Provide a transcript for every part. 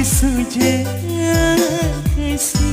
suja kasih.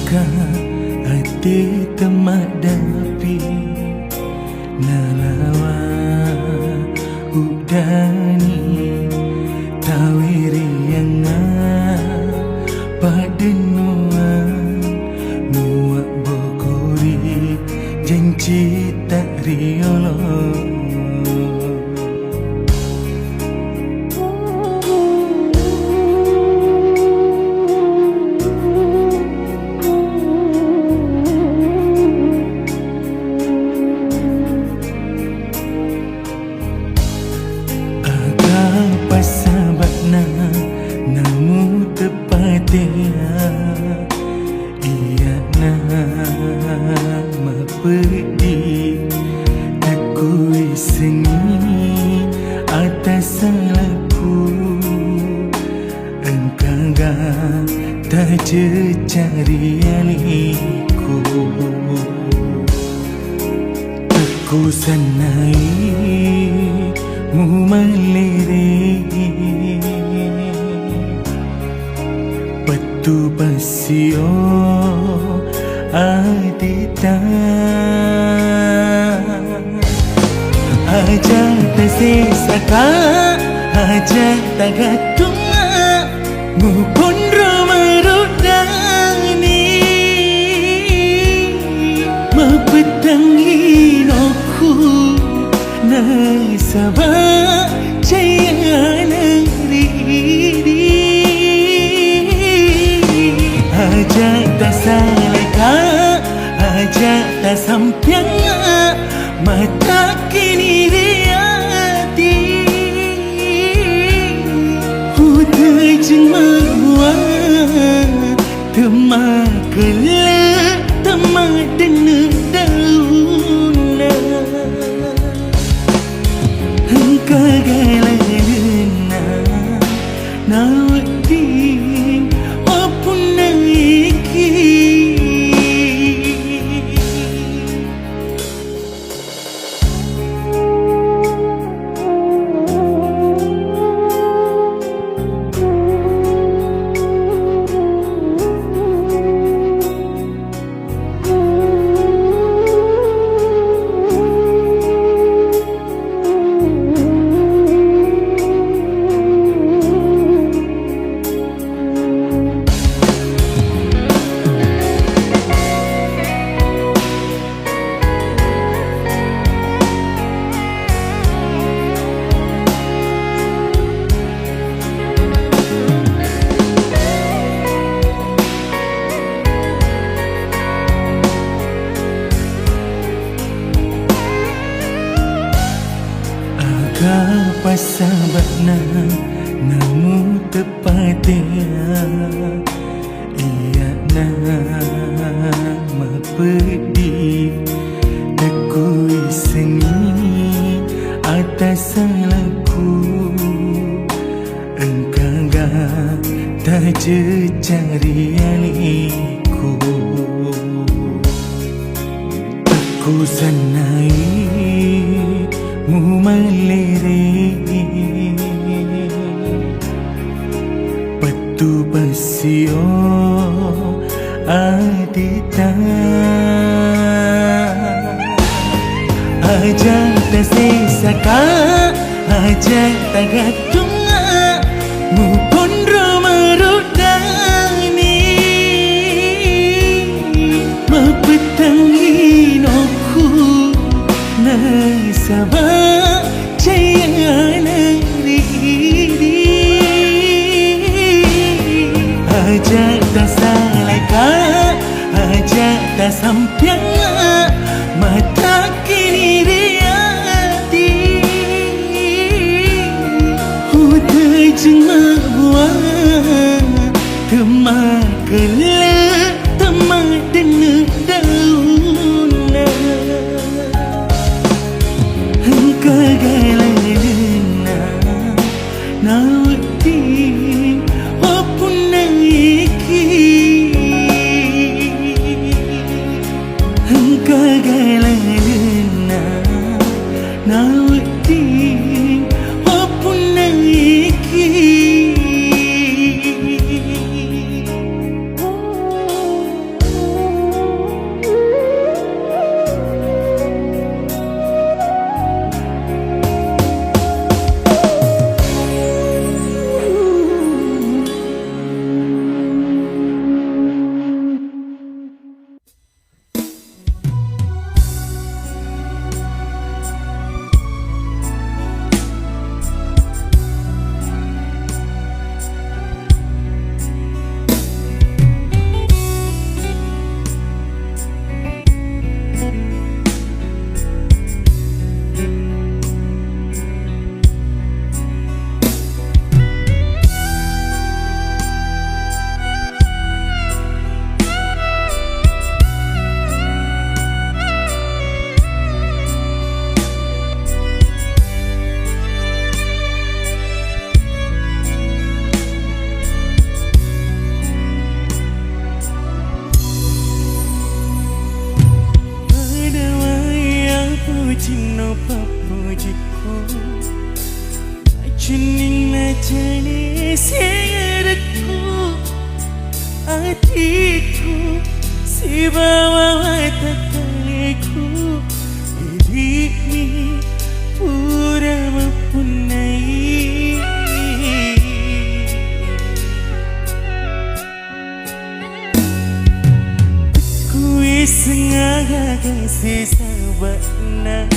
suka hati temak dapi nalawa udani tawiri yang padenuan nuak bokori janji tak riolo. Pasabakna namu tepatia ia nama pergi takui sengi atas salahku engkau tak cari aliku aku sanai mu malere patu pasio adita aja tersesaka aja tagatunga mu pun romarudani mapetangi noku nasabah jaya negeri aja tak salahka aja tak sampiang mata kini riati udah jengma temak gelap temak dengar dauna kagalana nawadim apun naiki pasabakna namu tepatia ia nama pergi takui sengi atas salahku engkau tak cari aliku aku sanai mu malere patu pasio adita aja tersesaka aja tagatunga mu pun romarudani mapetangi noku nasabah jaya negeri aja tak salahka aja tak sampiang mata kini riati papujiku Ajunin najani seyaraku Hatiku si bawa takaliku Diri pura mempunai Kui sengaja kasih sahabatna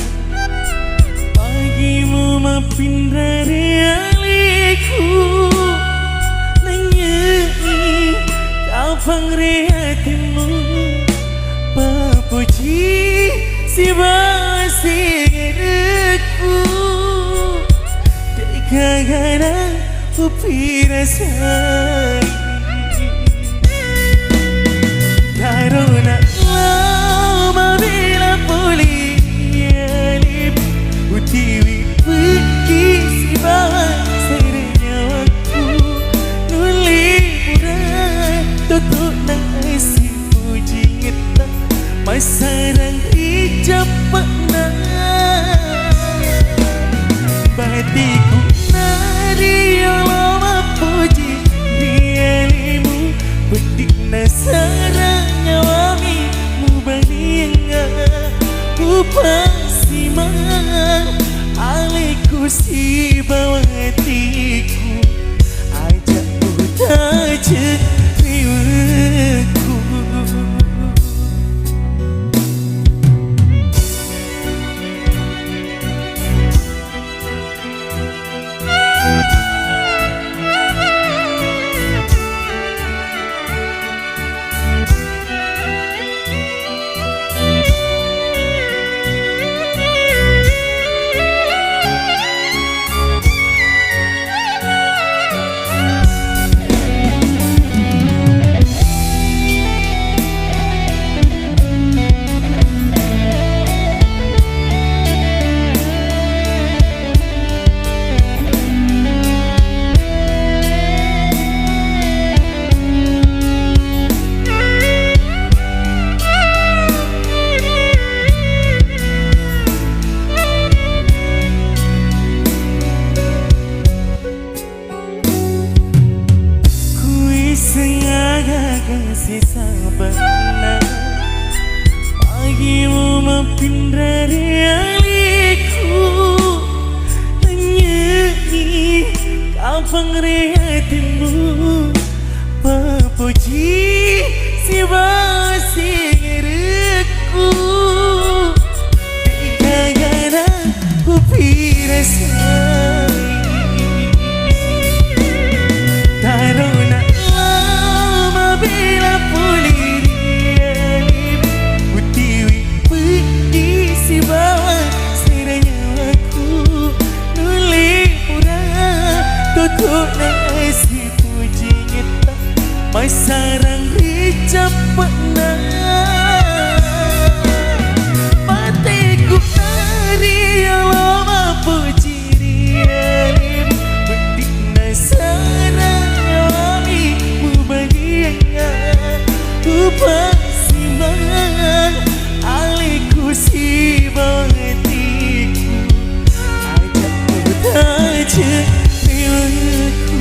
Pagimu mampin dari aliku Nanyai kapang rehatimu Papuji si basirku Dekagana upira sai Karuna lama bila pulih alip Utiwi pergi si basirnya waktu Nuli pura tutup nang isi puji ngeta Masarang hijab makna Batiku nari Allah puji Dialimu bedik nasaranya wami Mubanianga upasiman Aliku si bawatiku Ajak utaja riwaku Kasih sahabatna Pagimu mampin dari aliku Nyanyi kapang rehatimu Papuji si basirku Dekagana upira sai Taruna bila pulih dialip Utiwi pergi si bawa seranya aku Nuli pura tutup nasi puji ngeta Masarang hijab makna Matiku nari Allah puji dialip bedik nasaranya wami Upasiman aliku si bawatiku Ajak utaja riwaku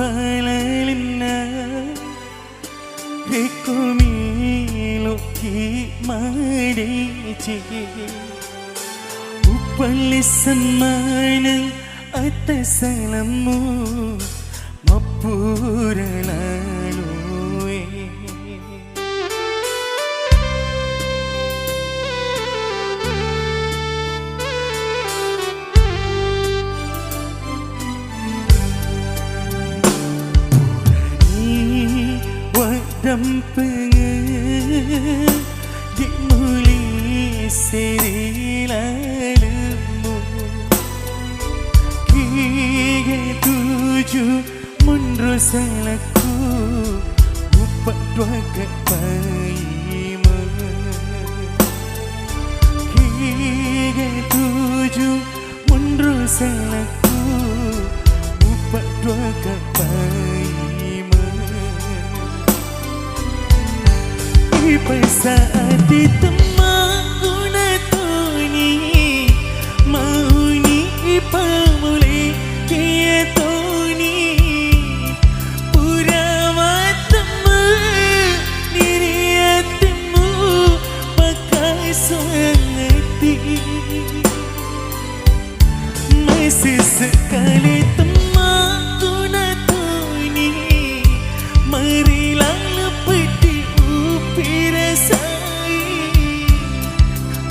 Palalimna Hikomi loki madeci Upalisan manang atas salamu Mapura lalu Dampenge di muli seri lalemu Kige tuju mundur salahku Upak dua kepaima Kige tuju mundur salahku Upak dua kepaima Saat ditemaku natuni Mauni ipamuli kia tuni Pura matamu diri hatimu pakai sangati Masih sekali temaku natuni Marilah lepeti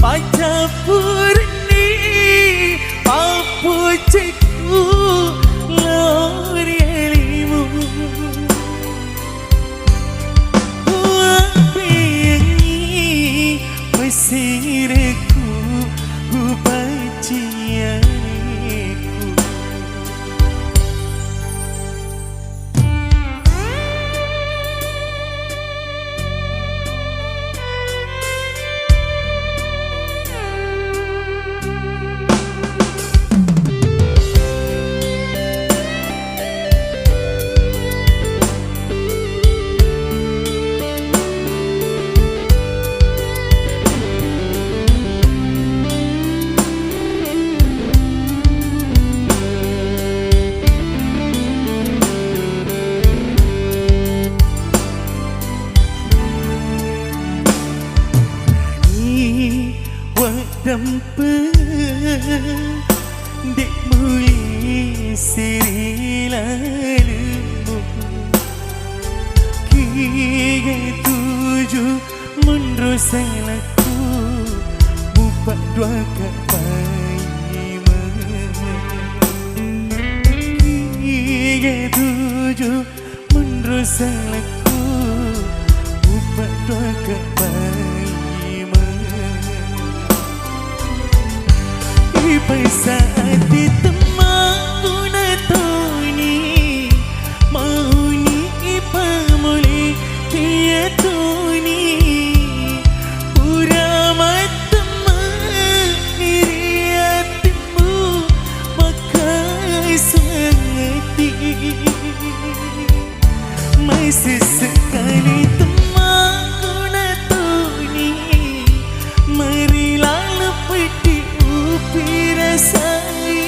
Paca purni Papu cikgu Lori halimu Wapi yang ini Mesirku Upacianiku Dampeng dek muli seri lalemu Kige tuju mundur salahku Bupak dua kepaima Kige tuju mundur salahku Bupak dua kepaima Saat ditemaku natuni Mauni ipamuli kia tuni Pura matamu diri hatimu pakai sangati Masih sekali temaku natuni Marilah lepeti Pirasai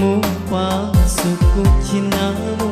Mumpang suku Cinamu